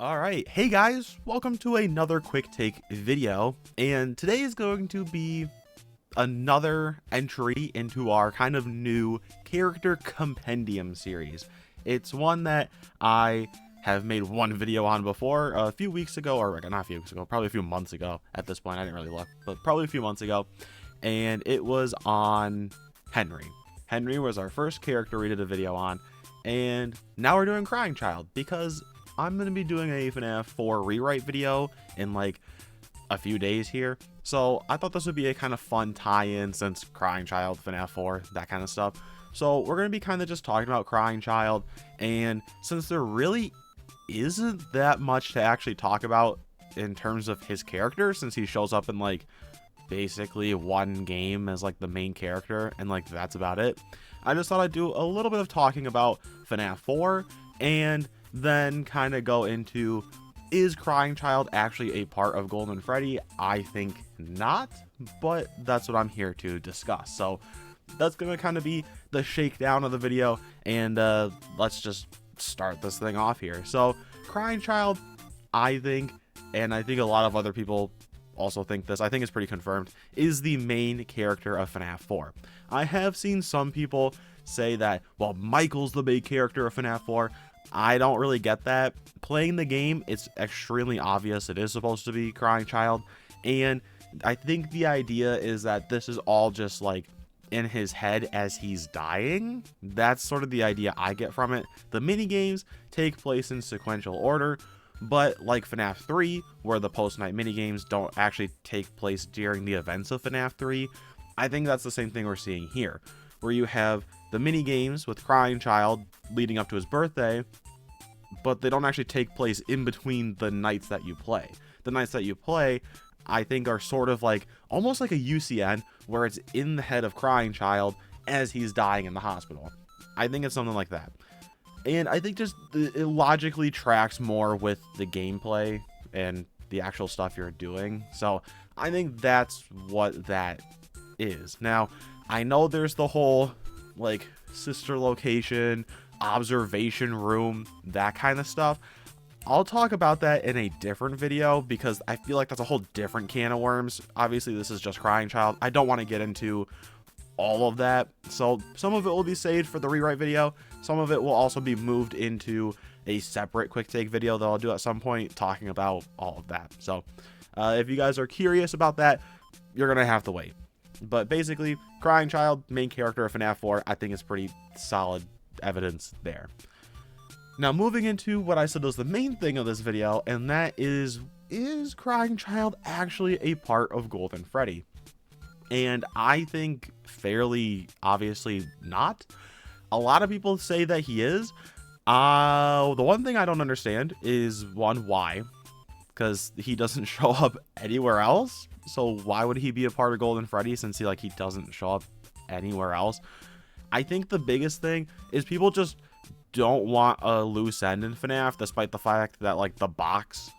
Alright, hey guys, welcome to another quick take video, and today is going to be another entry into our kind of new character compendium series. It's one that I have made one video on before a few weeks ago, or not a few weeks ago, probably a few months ago at this point. I didn't really look, but probably a few months ago, and it was on Henry. Henry was our first character we did a video on, and now we're doing Crying Child because I'm going to be doing a FNAF 4 rewrite video in like a few days here. So I thought this would be a kind of fun tie-in since Crying Child, FNAF 4, that kind of stuff. So we're going to be kind of just talking about Crying Child. And since there really isn't that much to actually talk about in terms of his character, since he shows up in like basically one game as like the main character and like that's about it, I just thought I'd do a little bit of talking about FNAF 4 and then kind of go into, is Crying Child actually a part of Golden Freddy? I think not, but that's what I'm here to discuss. So that's going to kind of be the shakedown of the video, and let's just start this thing off here. So Crying Child, I think, and I think a lot of other people also think this, I think it's pretty confirmed, is the main character of FNAF 4. I have seen some people say that, well, Michael's the main character of FNAF 4. I don't really get that. Playing the game, it's extremely obvious it is supposed to be Crying Child, and I think the idea is that this is all just like in his head as he's dying. That's sort of the idea I get from it. The mini games take place in sequential order, but like FNAF 3, where the post-night mini games don't actually take place during the events of FNAF 3, I think that's the same thing we're seeing here, where you have the mini games with Crying Child leading up to his birthday, but they don't actually take place in between the nights that you play. The nights that you play, I think, are sort of like almost like a UCN, where it's in the head of Crying Child as he's dying in the hospital. I think it's something like that. And I think just it logically tracks more with the gameplay and the actual stuff you're doing. So I think that's what that is. Now, I know there's the whole like sister location, observation room, that kind of stuff. I'll talk about that in a different video because I feel like that's a whole different can of worms. Obviously, this is just Crying Child. I don't want to get into all of that. So some of it will be saved for the rewrite video. Some of it will also be moved into a separate quick take video that I'll do at some point talking about all of that. So if you guys are curious about that, you're going to have to wait. But basically, Crying Child, main character of FNAF 4, I think is pretty solid evidence there. Now, moving into what I said was the main thing of this video, and that is Crying Child actually a part of Golden Freddy? And I think fairly obviously not. A lot of people say that he is. The one thing I don't understand is, one, why? Because he doesn't show up anywhere else. So why would he be a part of Golden Freddy since he doesn't show up anywhere else? I think the biggest thing is people just don't want a loose end in FNAF, despite the fact that like the box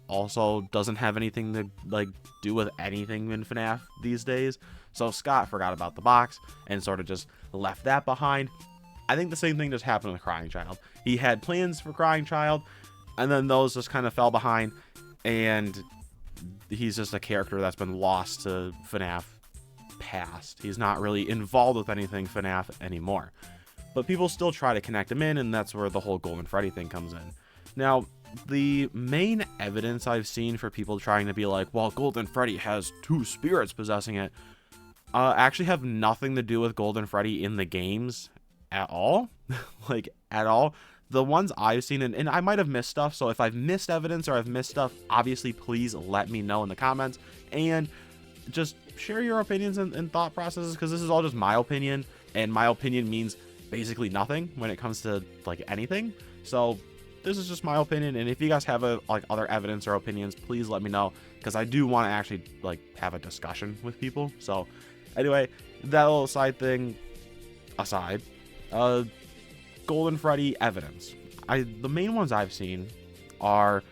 also doesn't have anything to like do with anything in FNAF these days. So Scott forgot about the box and sort of just left that behind. I think the same thing just happened with Crying Child. He had plans for Crying Child, and then those just kind of fell behind, and he's just a character that's been lost to FNAF past. He's not really involved with anything FNAF anymore. But people still try to connect him in, and that's where the whole Golden Freddy thing comes in. Now, the main evidence I've seen for people trying to be like, well, Golden Freddy has two spirits possessing it, actually have nothing to do with Golden Freddy in the games at all. Like, at all. The ones I've seen, and I might have missed stuff, so if I've missed evidence or I've missed stuff, obviously please let me know in the comments, and just share your opinions and thought processes, because this is all just my opinion, and my opinion means basically nothing when it comes to like anything. So this is just my opinion, and if you guys have like other evidence or opinions, please let me know, because I do want to actually like have a discussion with people. So anyway, that little side thing aside, Golden Freddy evidence. The main ones I've seen are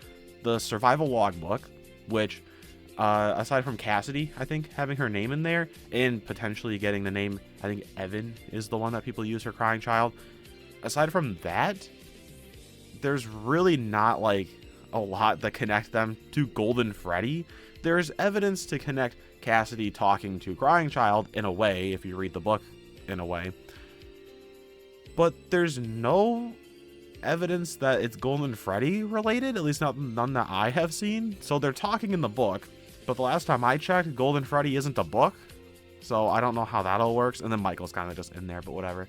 the survival logbook, which aside from Cassidy, I think, having her name in there and potentially getting the name, I think Evan is the one that people use for Crying Child. Aside from that, there's really not like a lot that connect them to Golden Freddy. There's evidence to connect Cassidy talking to Crying Child in a way, if you read the book in a way. But there's no evidence that it's Golden Freddy related, at least none that I have seen. So they're talking in the book, but the last time I checked, Golden Freddy isn't a book. So I don't know how that all works. And then Michael's kind of just in there, but whatever.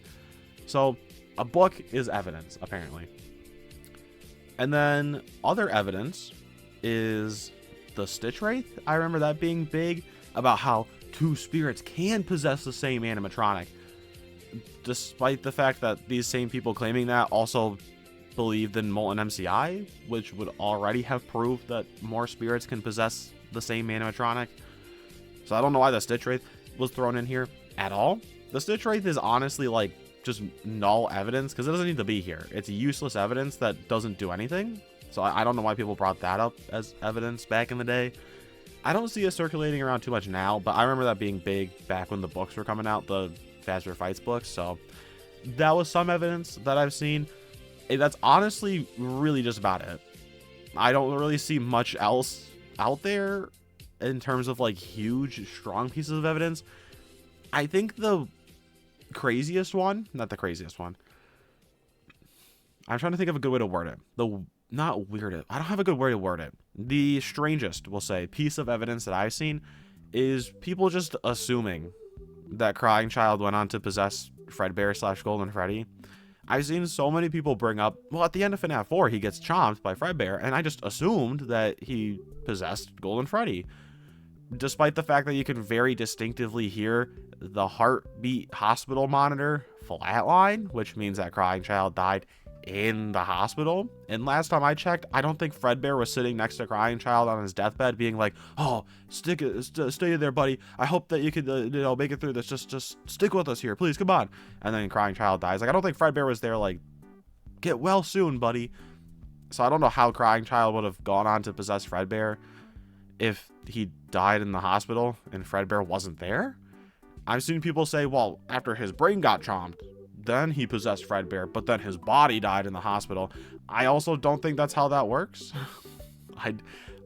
So a book is evidence, apparently. And then other evidence is the Stitch Wraith. I remember that being big, about how two spirits can possess the same animatronic, despite the fact that these same people claiming that also believed in Molten MCI, which would already have proved that more spirits can possess the same animatronic. So I don't know why the Stitch Wraith was thrown in here at all. The Stitch Wraith is honestly like just null evidence because it doesn't need to be here. It's useless evidence that doesn't do anything. So I don't know why people brought that up as evidence back in the day. I don't see it circulating around too much now, but I remember that being big back when the books were coming out, the Fazbear Fights books. So that was some evidence that I've seen. That's honestly really just about it. I don't really see much else out there in terms of like huge, strong pieces of evidence. I think the craziest one, not the craziest one. I'm trying to think of a good way to word it. Not weirdest. I don't have a good way to word it. The strangest, we'll say, piece of evidence that I've seen is people just assuming that Crying Child went on to possess Fredbear / Golden Freddy. I've seen so many people bring up, well, at the end of FNAF 4, he gets chomped by Fredbear, and I just assumed that he possessed Golden Freddy. Despite the fact that you can very distinctively hear the heartbeat hospital monitor flatline, which means that Crying Child died in the hospital. And last time I checked, I don't think Fredbear was sitting next to Crying Child on his deathbed being like, oh, stay there, buddy. I hope that you could make it through this. Just stick with us here, please, come on. And then Crying Child dies. Like, I don't think Fredbear was there like, get well soon, buddy. So I don't know how Crying Child would have gone on to possess Fredbear if he died in the hospital and Fredbear wasn't there. I've seen people say, well, after his brain got chomped, then he possessed Fredbear, but then his body died in the hospital. I also don't think that's how that works.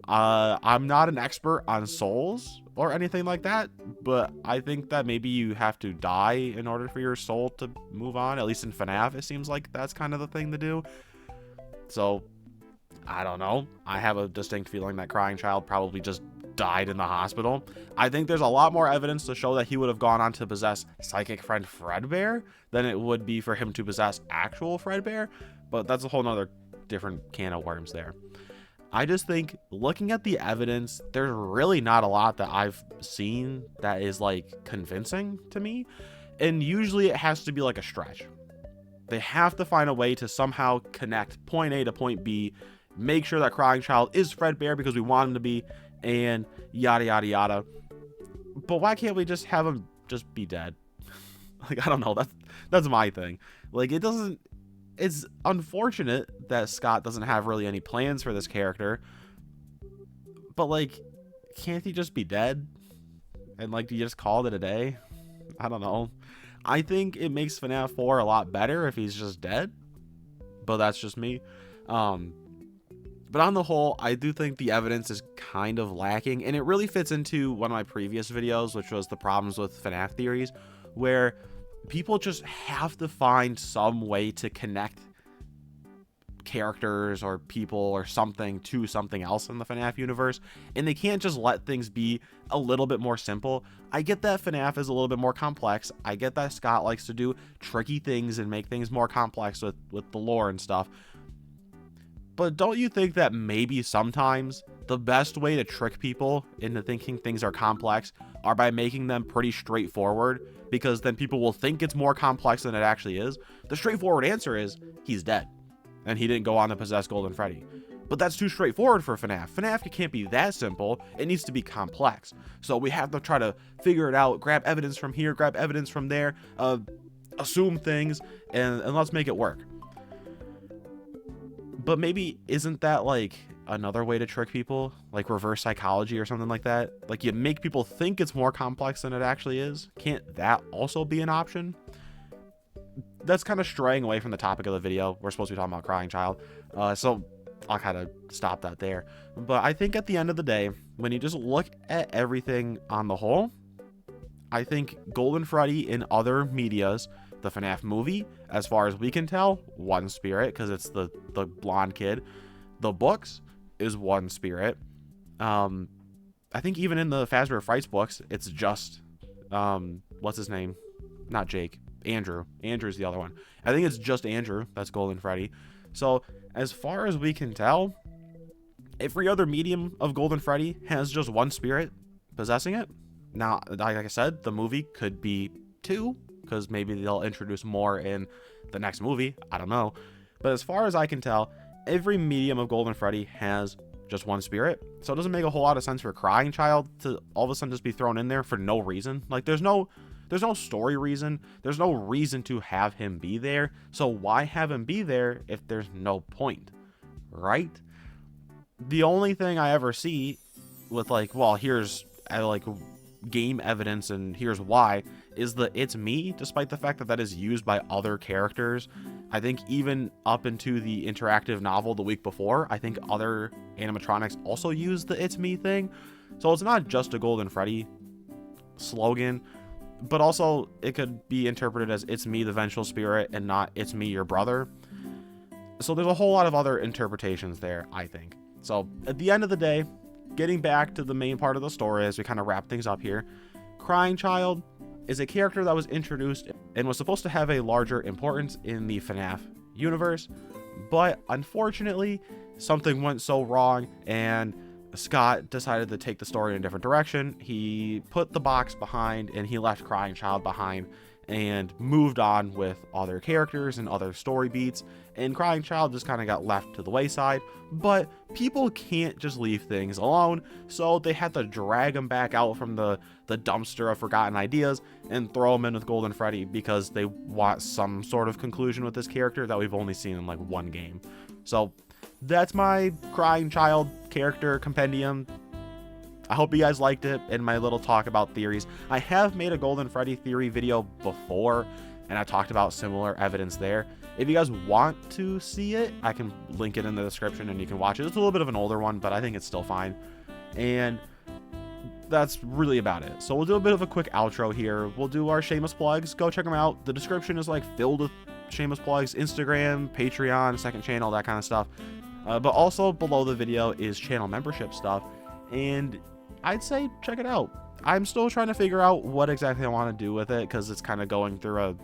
I'm not an expert on souls or anything like that, but I think that maybe you have to die in order for your soul to move on. At least in FNAF, it seems like that's kind of the thing to do. So, I don't know. I have a distinct feeling that Crying Child probably just died in the hospital. I think there's a lot more evidence to show that he would have gone on to possess Psychic Friend Fredbear than it would be for him to possess actual Fredbear, but that's a whole nother different can of worms there. I just think looking at the evidence, there's really not a lot that I've seen that is like convincing to me, and usually it has to be like a stretch. They have to find a way to somehow connect point A to point B, make sure that Crying Child is Fredbear because we want him to be, and yada yada yada. But why can't we just have him just be dead? Like, I don't know, that's my thing. Like, it's unfortunate that Scott doesn't have really any plans for this character, but like, can't he just be dead? And like, do you just call it a day? I don't know. I think it makes FNAF 4 a lot better if he's just dead, but that's just me. But on the whole, I do think the evidence is kind of lacking, and it really fits into one of my previous videos, which was the problems with FNAF theories, where people just have to find some way to connect characters or people or something to something else in the FNAF universe, and they can't just let things be a little bit more simple. I get that FNAF is a little bit more complex. I get that Scott likes to do tricky things and make things more complex with the lore and stuff. But don't you think that maybe sometimes the best way to trick people into thinking things are complex are by making them pretty straightforward? Because then people will think it's more complex than it actually is. The straightforward answer is he's dead, and he didn't go on to possess Golden Freddy. But that's too straightforward for FNAF. FNAF can't be that simple. It needs to be complex. So we have to try to figure it out, grab evidence from here, grab evidence from there, assume things, and let's make it work. But maybe isn't that like another way to trick people, like reverse psychology or something like that? Like, you make people think it's more complex than it actually is. Can't that also be an option? That's kind of straying away from the topic of the video. We're supposed to be talking about Crying Child. So I'll kind of stop that there. But I think at the end of the day, when you just look at everything on the whole, I think Golden Freddy in other medias, the FNAF movie, as far as we can tell, one spirit, because it's the blonde kid. The books is one spirit. I think even in the Fazbear Frights books, it's just, what's his name? Not Jake. Andrew. Andrew's the other one. I think it's just Andrew that's Golden Freddy. So, as far as we can tell, every other medium of Golden Freddy has just one spirit possessing it. Now, like I said, the movie could be 2, because maybe they'll introduce more in the next movie. I don't know. But as far as I can tell, every medium of Golden Freddy has just one spirit. So it doesn't make a whole lot of sense for Crying Child to all of a sudden just be thrown in there for no reason. Like, there's no story reason. There's no reason to have him be there. So why have him be there if there's no point, right? The only thing I ever see with, like, well, here's like game evidence and here's why, is the "it's me," despite the fact that that is used by other characters. I think even up into the interactive novel the week before, I think other animatronics also use the "it's me" thing. So it's not just a Golden Freddy slogan, but also it could be interpreted as "it's me, the vengeful spirit," and not "it's me, your brother." So there's a whole lot of other interpretations there, I think. So at the end of the day, getting back to the main part of the story as we kind of wrap things up here, Crying Child is a character that was introduced and was supposed to have a larger importance in the FNAF universe, but unfortunately something went so wrong and Scott decided to take the story in a different direction. He put the box behind and he left Crying Child behind and moved on with other characters and other story beats, and Crying Child just kind of got left to the wayside. But people can't just leave things alone, so they had to drag him back out from the dumpster of forgotten ideas and throw him in with Golden Freddy because they want some sort of conclusion with this character that we've only seen in like one game. So that's my Crying Child character compendium. I hope you guys liked it and my little talk about theories. I have made a Golden Freddy theory video before, and I talked about similar evidence there. If you guys want to see it, I can link it in the description and you can watch it. It's a little bit of an older one, but I think it's still fine. And that's really about it. So we'll do a bit of a quick outro here. We'll do our Shameless Plugs. Go check them out. The description is like filled with Shameless Plugs, Instagram, Patreon, second channel, that kind of stuff. But also below the video is channel membership stuff. And I'd say check it out. I'm still trying to figure out what exactly I want to do with it because it's kind of going through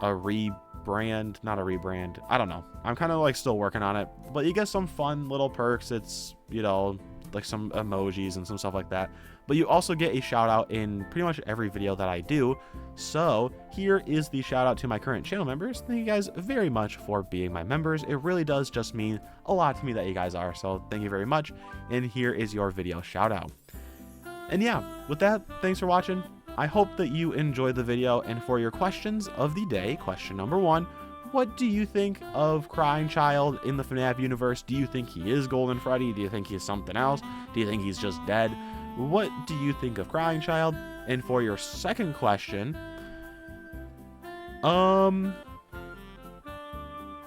a rebrand, not a rebrand. I don't know. I'm kind of like still working on it, but you get some fun little perks. It's, you know, like some emojis and some stuff like that. But you also get a shout out in pretty much every video that I do. So here is the shout out to my current channel members. Thank you guys very much for being my members. It really does just mean a lot to me that you guys are. So thank you very much. And here is your video shout out. And yeah, with that, thanks for watching. I hope that you enjoyed the video. And for your questions of the day, question number 1, what do you think of Crying Child in the FNAF universe? Do you think he is Golden Freddy? Do you think he's something else? Do you think he's just dead? What do you think of Crying Child? And for your second question, I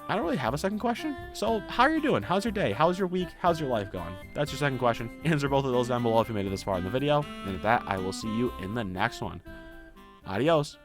don't really have a second question. So how are you doing? How's your day? How's your week? How's your life going? That's your second question. Answer both of those down below if you made it this far in the video. And with that, I will see you in the next one. Adios.